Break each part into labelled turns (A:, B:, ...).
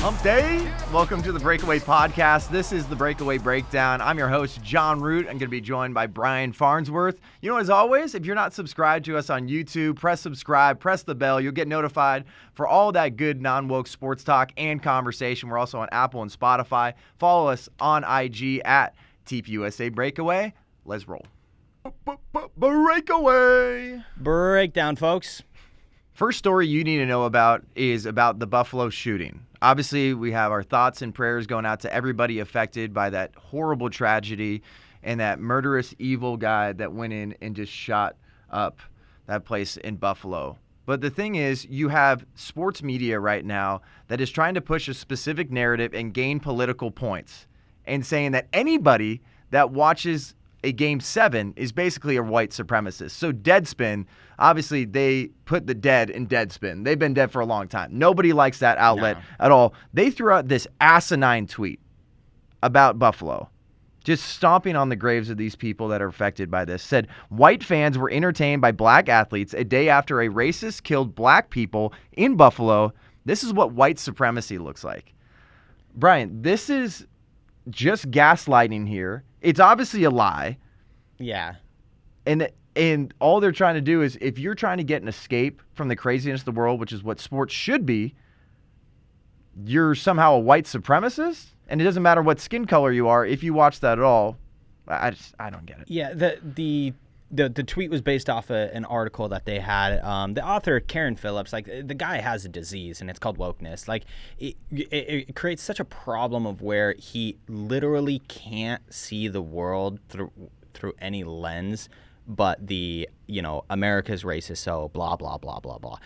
A: Hump Day. Welcome to the Breakaway Podcast. This is the Breakaway Breakdown. I'm your host, John Root. I'm going to be joined by Brian Farnsworth. You know, as always, if you're not subscribed to us on YouTube, press subscribe, press the bell. You'll get notified for all that good non-woke sports talk and conversation. We're also on Apple and Spotify. Follow us on IG at TPUSA Breakaway. Let's roll. Breakaway
B: Breakdown, folks.
A: First story you need to know about is about the Buffalo shooting. Obviously, we have our thoughts and prayers going out to everybody affected by that horrible tragedy and that murderous, evil guy that went in and just shot up that place in Buffalo. But the thing is, you have sports media right now that is trying to push a specific narrative and gain political points and saying that anybody that watches a Game 7 is basically a white supremacist. So Deadspin, obviously they put the dead in Deadspin. They've been dead for a long time. Nobody likes that outlet at all. They threw out this asinine tweet about Buffalo, just stomping on the graves of these people that are affected by this. Said, white fans were entertained by black athletes a day after a racist killed black people in Buffalo. This is what white supremacy looks like. Brian, this is just gaslighting here. It's obviously a lie.
B: Yeah.
A: And all they're trying to do is, if you're trying to get an escape from the craziness of the world, which is what sports should be, you're somehow a white supremacist? And it doesn't matter what skin color you are, if you watch that at all. I don't get it.
B: Yeah, the tweet was based off an article that they had. The author, Karen Phillips, like, the guy has a disease, and it's called wokeness. Like, it creates such a problem of where he literally can't see the world through any lens but the, America's racist, so blah, blah, blah, blah, blah.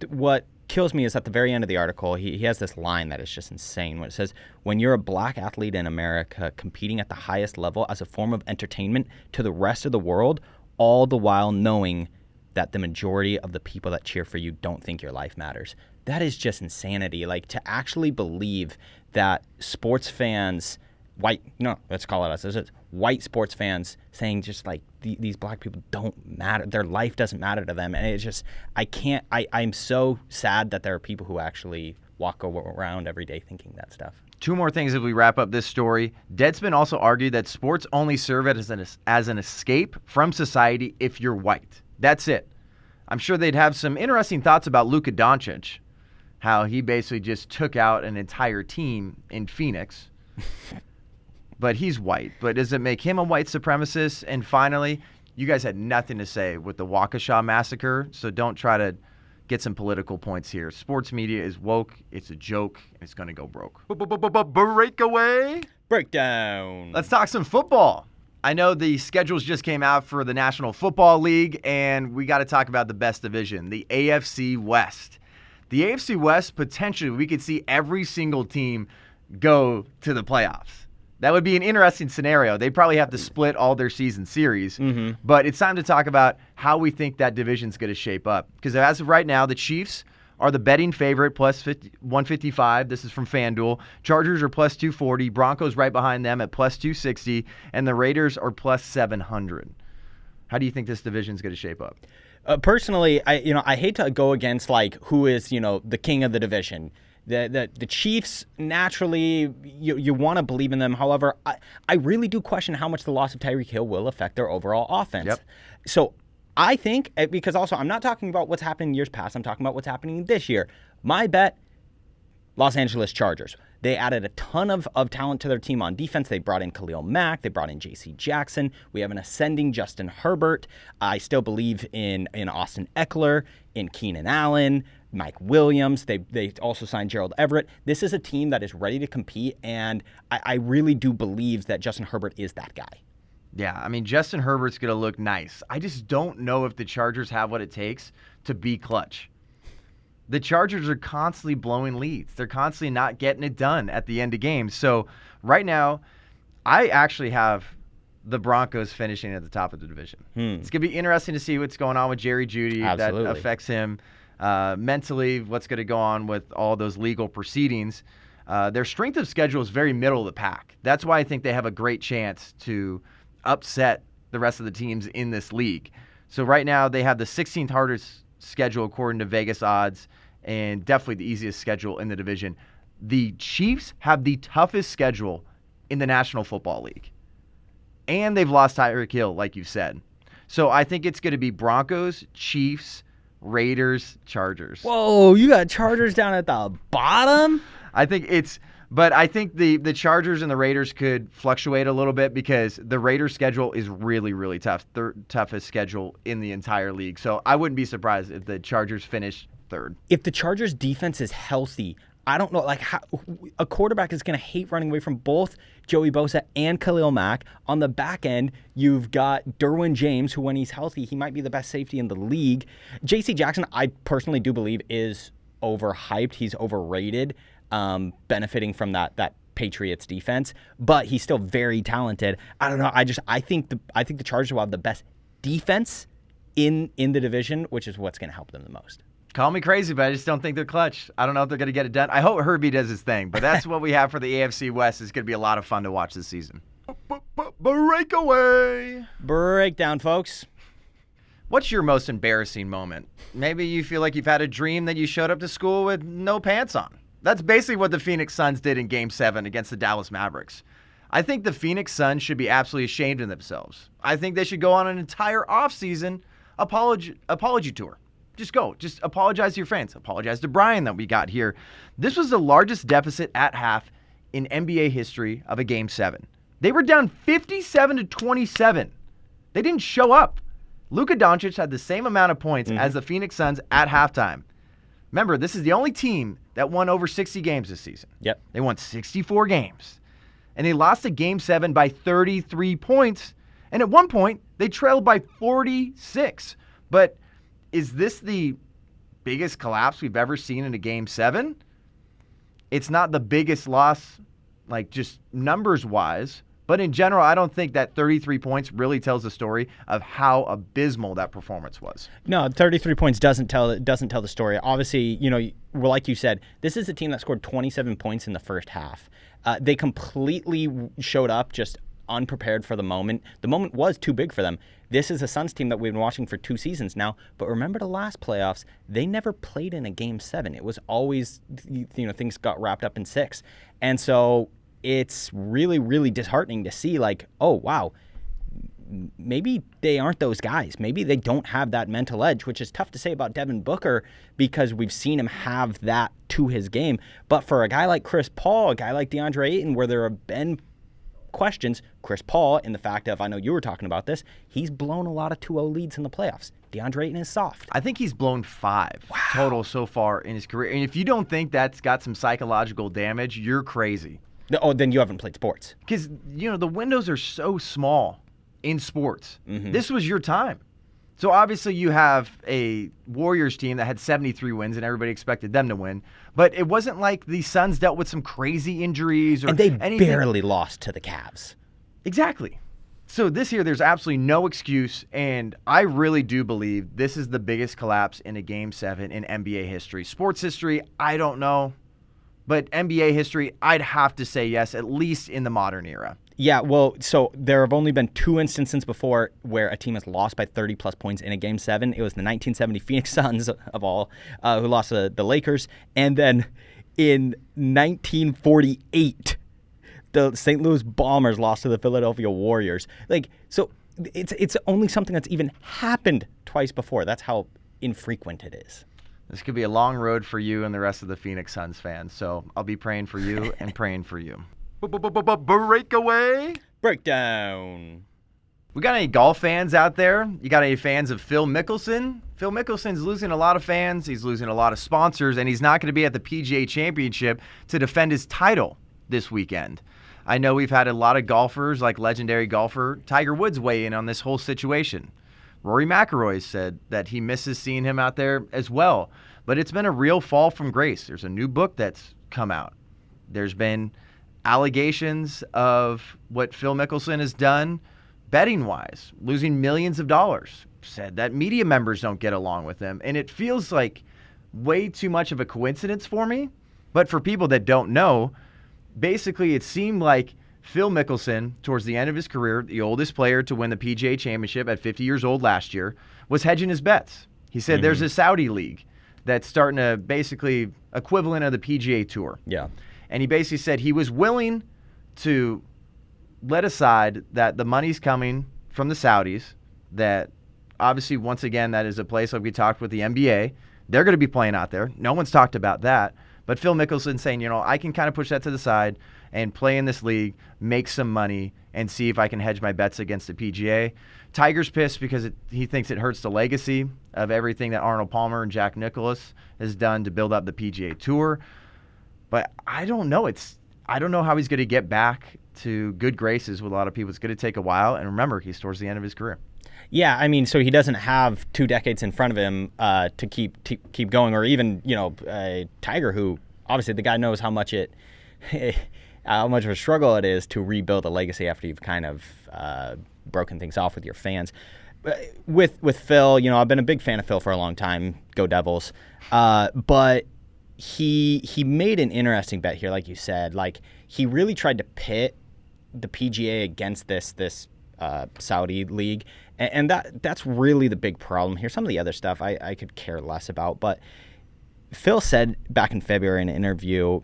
B: What kills me is at the very end of the article, he has this line that is just insane when it says, when you're a black athlete in America competing at the highest level as a form of entertainment to the rest of the world, all the while knowing that the majority of the people that cheer for you don't think your life matters. That is just insanity. Like, to actually believe that sports fans, let's call it as it is, white sports fans saying just like these black people don't matter, their life doesn't matter to them. And it's just, I'm so sad that there are people who actually walk around every day thinking that stuff.
A: Two more things as we wrap up this story. Deadspin also argued that sports only serve as an escape from society if you're white. That's it. I'm sure they'd have some interesting thoughts about Luka Doncic, how he basically just took out an entire team in Phoenix. But he's white. But does it make him a white supremacist? And finally, you guys had nothing to say with the Waukesha massacre, so don't try to get some political points here. Sports media is woke. It's a joke. It's going to go broke. Breakaway
B: Breakdown.
A: Let's talk some football. I know the schedules just came out for the National Football League, and we got to talk about the best division, the AFC West. The AFC West, potentially, we could see every single team go to the playoffs. That would be an interesting scenario. They'd probably have to split all their season series. Mm-hmm. But it's time to talk about how we think that division's going to shape up. Because as of right now, the Chiefs are the betting favorite, plus 155. This is from FanDuel. Chargers are plus 240. Broncos right behind them at plus 260. And the Raiders are plus 700. How do you think this division's going to shape up?
B: Personally, I hate to go against, like, who is, the king of the division. The Chiefs, naturally, you want to believe in them. However, I really do question how much the loss of Tyreek Hill will affect their overall offense.
A: Yep.
B: So I think, because also I'm not talking about what's happened in years past. I'm talking about what's happening this year. My bet, Los Angeles Chargers. They added a ton of talent to their team on defense. They brought in Khalil Mack. They brought in J.C. Jackson. We have an ascending Justin Herbert. I still believe in Austin Eckler, in Keenan Allen, Mike Williams. They also signed Gerald Everett. This is a team that is ready to compete, and I really do believe that Justin Herbert is that guy.
A: Yeah, I mean, Justin Herbert's going to look nice. I just don't know if the Chargers have what it takes to be clutch. The Chargers are constantly blowing leads. They're constantly not getting it done at the end of games. So right now, I actually have the Broncos finishing at the top of the division. It's going to be interesting to see what's going on with Jerry Jeudy.
B: Absolutely.
A: That affects him mentally, what's going to go on with all those legal proceedings. Their strength of schedule is very middle of the pack. That's why I think they have a great chance to upset the rest of the teams in this league. So right now they have the 16th hardest schedule according to Vegas odds, and definitely the easiest schedule in the division. The Chiefs have the toughest schedule in the National Football League. And they've lost Tyreek Hill, like you said. So I think it's going to be Broncos, Chiefs, Raiders, Chargers.
B: Whoa, you got Chargers down at the bottom?
A: But I think the Chargers and the Raiders could fluctuate a little bit because the Raiders' schedule is really, really tough. Toughest schedule in the entire league. So I wouldn't be surprised if the Chargers finish third.
B: If the Chargers' defense is healthy, I don't know, like how a quarterback is going to hate running away from both Joey Bosa and Khalil Mack. On the back end, you've got Derwin James, who when he's healthy, he might be the best safety in the league. J.C. Jackson, I personally do believe, is overhyped. He's overrated, benefiting from that Patriots defense, but he's still very talented. I don't know. I think the Chargers will have the best defense in the division, which is what's going to help them the most.
A: Call me crazy, but I just don't think they're clutch. I don't know if they're going to get it done. I hope Herbie does his thing, but that's what we have for the AFC West. It's going to be a lot of fun to watch this season. Breakaway
B: Breakdown, folks.
A: What's your most embarrassing moment? Maybe you feel like you've had a dream that you showed up to school with no pants on. That's basically what the Phoenix Suns did in Game 7 against the Dallas Mavericks. I think the Phoenix Suns should be absolutely ashamed of themselves. I think they should go on an entire offseason apology tour. Just go. Just apologize to your fans. Apologize to Brian that we got here. This was the largest deficit at half in NBA history of a Game 7. They were down 57-27. They didn't show up. Luka Doncic had the same amount of points as the Phoenix Suns at halftime. Remember, this is the only team that won over 60 games this season.
B: Yep.
A: They won 64 games. And they lost a Game 7 by 33 points. And at one point, they trailed by 46. But is this the biggest collapse we've ever seen in a Game 7? It's not the biggest loss, like just numbers-wise. But in general, I don't think that 33 points really tells the story of how abysmal that performance was.
B: No, 33 points doesn't tell the story. Obviously, like you said, this is a team that scored 27 points in the first half. They completely showed up just unprepared for the moment. The moment was too big for them. This is a Suns team that we've been watching for 2 seasons now. But remember the last playoffs, they never played in a Game 7. It was always, things got wrapped up in 6. And so it's really, really disheartening to see oh, wow, maybe they aren't those guys. Maybe they don't have that mental edge, which is tough to say about Devin Booker because we've seen him have that to his game. But for a guy like Chris Paul, a guy like DeAndre Ayton, where there have been questions, Chris Paul, in the fact of, I know you were talking about this, he's blown a lot of 2-0 leads in the playoffs. DeAndre Ayton is soft.
A: I think he's blown 5 total so far in his career. And if you don't think that's got some psychological damage, you're crazy.
B: Oh, then you haven't played sports.
A: Because, the windows are so small in sports. Mm-hmm. This was your time. So obviously you have a Warriors team that had 73 wins and everybody expected them to win. But it wasn't like the Suns dealt with some crazy injuries or anything.
B: And they barely lost to the Cavs.
A: Exactly. So this year there's absolutely no excuse, and I really do believe this is the biggest collapse in a Game 7 in NBA history. Sports history, I don't know. But NBA history, I'd have to say yes, at least in the modern era.
B: Yeah, well, so there have only been 2 instances before where a team has lost by 30-plus points in a Game 7. It was the 1970 Phoenix Suns, of all, who lost to the Lakers. And then in 1948, the St. Louis Bombers lost to the Philadelphia Warriors. So it's only something that's even happened twice before. That's how infrequent it is.
A: This could be a long road for you and the rest of the Phoenix Suns fans. So I'll be praying for you and praying for you. Breakaway
B: Breakdown.
A: We got any golf fans out there? You got any fans of Phil Mickelson? Phil Mickelson's losing a lot of fans. He's losing a lot of sponsors, and he's not going to be at the PGA Championship to defend his title this weekend. I know we've had a lot of golfers, like legendary golfer Tiger Woods, weigh in on this whole situation. Rory McIlroy said that he misses seeing him out there as well. But it's been a real fall from grace. There's a new book that's come out. There's been allegations of what Phil Mickelson has done betting-wise, losing millions of dollars. Said that media members don't get along with him. And it feels like way too much of a coincidence for me. But for people that don't know, basically it seemed like Phil Mickelson, towards the end of his career, the oldest player to win the PGA Championship at 50 years old last year, was hedging his bets. He said there's a Saudi league that's starting to basically equivalent of the PGA Tour.
B: Yeah.
A: And he basically said he was willing to let aside that the money's coming from the Saudis, that obviously, once again, that is a place like we talked with the NBA. They're going to be playing out there. No one's talked about that. But Phil Mickelson saying, I can kind of push that to the side and play in this league, make some money, and see if I can hedge my bets against the PGA. Tiger's pissed because he thinks it hurts the legacy of everything that Arnold Palmer and Jack Nicklaus has done to build up the PGA Tour. But I don't know. I don't know how he's going to get back to good graces with a lot of people. It's going to take a while. And remember, he's towards the end of his career.
B: Yeah, I mean, so he doesn't have 2 decades in front of him to keep going, or even Tiger, who obviously the guy knows how much how much of a struggle it is to rebuild a legacy after you've kind of broken things off with your fans. With Phil, I've been a big fan of Phil for a long time. Go Devils! But he made an interesting bet here, like you said. Like, he really tried to pit the PGA against this Saudi league, and that's really the big problem here. Some of the other stuff I could care less about, but Phil said back in February in an interview,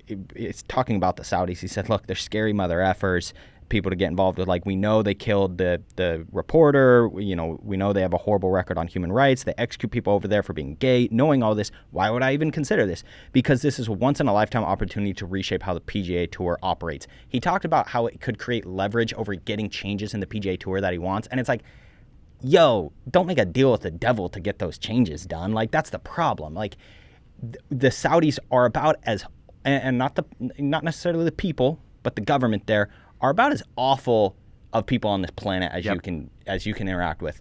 B: it's talking about the Saudis. He said, look, they're scary mother effers, people to get involved with. Like, we know they killed the reporter. We know they have a horrible record on human rights. They execute people over there for being gay. Knowing all this, why would I even consider this? Because this is a once-in-a-lifetime opportunity to reshape how the PGA Tour operates. He talked about how it could create leverage over getting changes in the PGA Tour that he wants. And it's like, yo, don't make a deal with the devil to get those changes done. Like, that's the problem. Like, the Saudis are about as, and not necessarily the people, but the government there, are about as awful of people on this planet as you can interact with.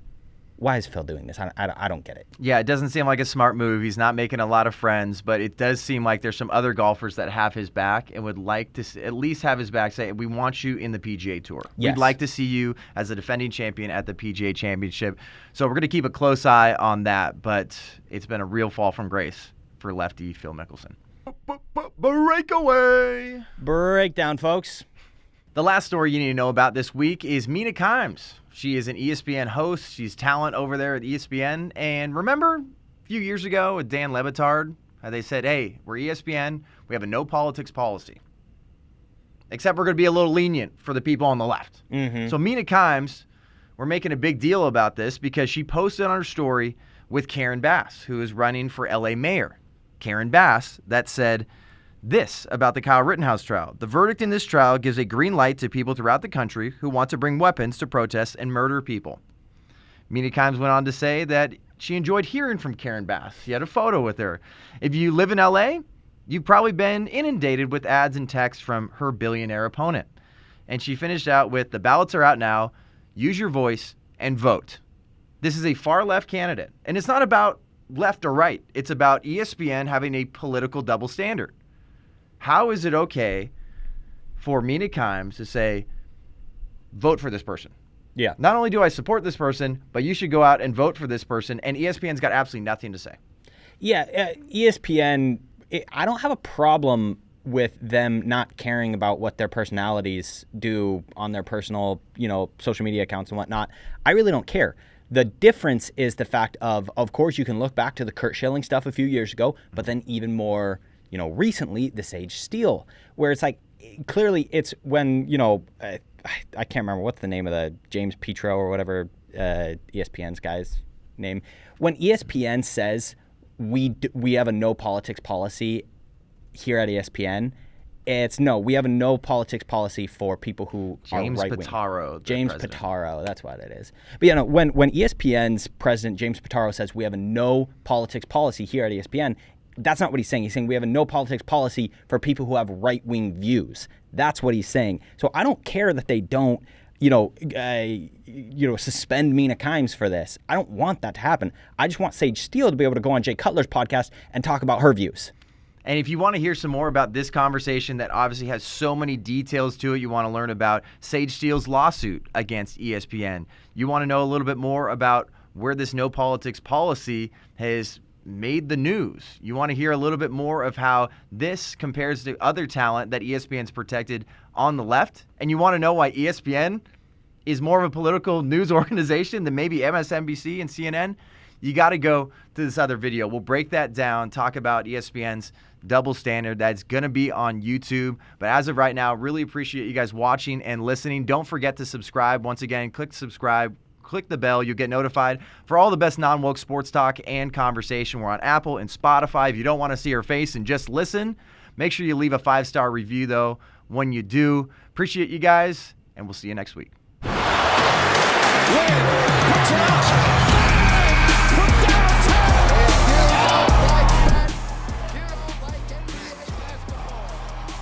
B: Why is Phil doing this? I don't get it.
A: Yeah, it doesn't seem like a smart move. He's not making a lot of friends, but it does seem like there's some other golfers that have his back and would like to at least have his back, say, we want you in the PGA Tour.
B: Yes.
A: We'd like to see you as a defending champion at the PGA Championship. So we're going to keep a close eye on that, but it's been a real fall from grace for lefty Phil Mickelson. Breakaway
B: Breakdown, folks.
A: The last story you need to know about this week is Mina Kimes. She is an ESPN host. She's talent over there at ESPN. And remember a few years ago with Dan Le Batard, how they said, hey, we're ESPN. We have a no politics policy. Except we're going to be a little lenient for the people on the left. Mm-hmm. So Mina Kimes, we're making a big deal about this because she posted on her story with Karen Bass, who is running for LA mayor. Karen Bass, that said this about the Kyle Rittenhouse trial. The verdict in this trial gives a green light to people throughout the country who want to bring weapons to protests and murder people. Mina Kimes went on to say that she enjoyed hearing from Karen Bass. She had a photo with her. If you live in LA, you've probably been inundated with ads and texts from her billionaire opponent. And she finished out with, the ballots are out now. Use your voice and vote. This is a far left candidate. And it's not about left or right. It's about ESPN having a political double standard. How is it okay for Mina Kimes to say, vote for this person?
B: Yeah.
A: Not only do I support this person, but you should go out and vote for this person, and ESPN's got absolutely nothing to say.
B: Yeah, ESPN, I don't have a problem with them not caring about what their personalities do on their personal, social media accounts and whatnot. I really don't care. The difference is the fact of course, you can look back to the Curt Schilling stuff a few years ago, but then even more, recently, the Sage Steele, where it's like, clearly it's when, I can't remember what's the name of the James Petro or whatever ESPN's guy's name. When ESPN says we have a no politics policy here at ESPN, it's no, we have a no politics policy for people who are right-wing. James Pitaro, that's what it is. But when ESPN's president, James Pitaro, says we have a no politics policy here at ESPN, that's not what he's saying. He's saying we have a no politics policy for people who have right-wing views. That's what he's saying. So I don't care that they don't, suspend Mina Kimes for this. I don't want that to happen. I just want Sage Steele to be able to go on Jay Cutler's podcast and talk about her views.
A: And if you want to hear some more about this conversation that obviously has so many details to it, you want to learn about Sage Steele's lawsuit against ESPN. You want to know a little bit more about where this no politics policy has made the news. You want to hear a little bit more of how this compares to other talent that ESPN's protected on the left, and you want to know why ESPN is more of a political news organization than maybe MSNBC and CNN, you got to go to this other video. We'll break that down, talk about ESPN's double standard. That's going to be on YouTube. But as of right now, really appreciate you guys watching and listening. Don't forget to subscribe. Once again, click subscribe. Click the bell. You'll get notified for all the best non-woke sports talk and conversation. We're on Apple and Spotify. If you don't want to see our face and just listen, make sure you leave a 5-star review, though, when you do. Appreciate you guys, and we'll see you next week.